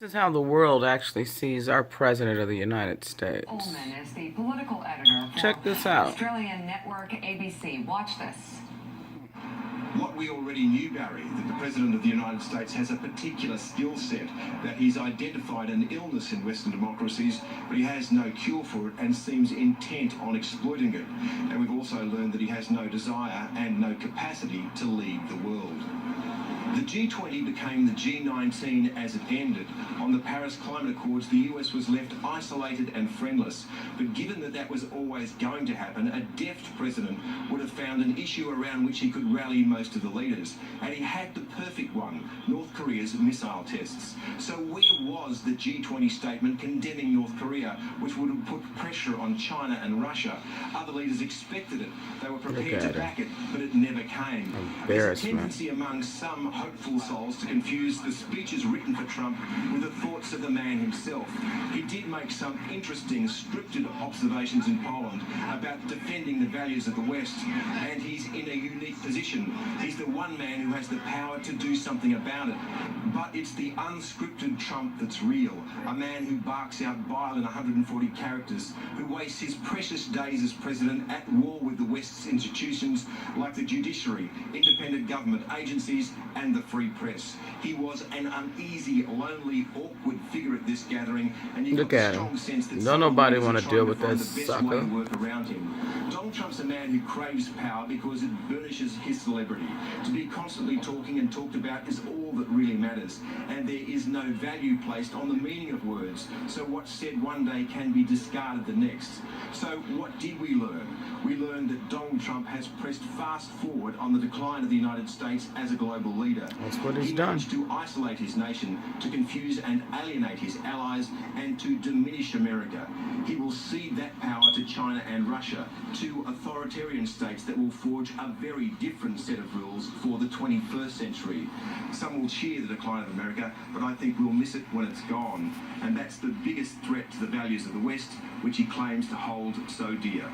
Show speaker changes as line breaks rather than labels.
This is how the world actually sees our President of the United States.
Ullman is the political editor for
Check this out.
Australian network ABC. Watch this.
What we already knew, Barry, that the President of the United States has a particular skill set, that he's identified an illness in Western democracies, but he has no cure for it and seems intent on exploiting it. And we've also learned that he has no desire and no capacity to lead the world. The G20 became the G19 as it ended. On the Paris Climate Accords, the US was left isolated and friendless. But given that that was always going to happen, a deft president would have found an issue around which he could rally most of the leaders. And he had the perfect one, North Korea's missile tests. So where was the G20 statement condemning North Korea, which would have put pressure on China and Russia? Other leaders expected it. They were prepared to back it, but it never came. There's a tendency among some hopeful souls to confuse the speeches written for Trump with the thoughts of the man himself. He did make some interesting, scripted observations in Poland about defending the values of the West, and he's in a unique position. He's the one man who has the power to do something about it. But it's the unscripted Trump that's real, a man who barks out bile in 140 characters, who wastes his precious days as president at war with the West's institutions like the judiciary, independent government agencies, and the free press. He was an uneasy, lonely, awkward figure at this gathering, and you got a strong sense that
don't nobody want to deal with that sucker.
Work around him. Donald Trump's a man who craves power because it burnishes his celebrity. To be constantly talking and talked about is all that really matters, and there is no value placed on the meaning of words. So what's said one day can be discarded the next. So what did we learn? We learned that Donald Trump has pressed fast forward on the decline of the United States as a global leader.
That's what he's done.
He managed to isolate his nation, to confuse and alienate his allies, and to diminish America. He will cede that power to China and Russia, two authoritarian states that will forge a very different set of rules for the 21st century. Some will cheer the decline of America, but I think we'll miss it when it's gone. And that's the biggest threat to the values of the West, which he claims to hold so dear.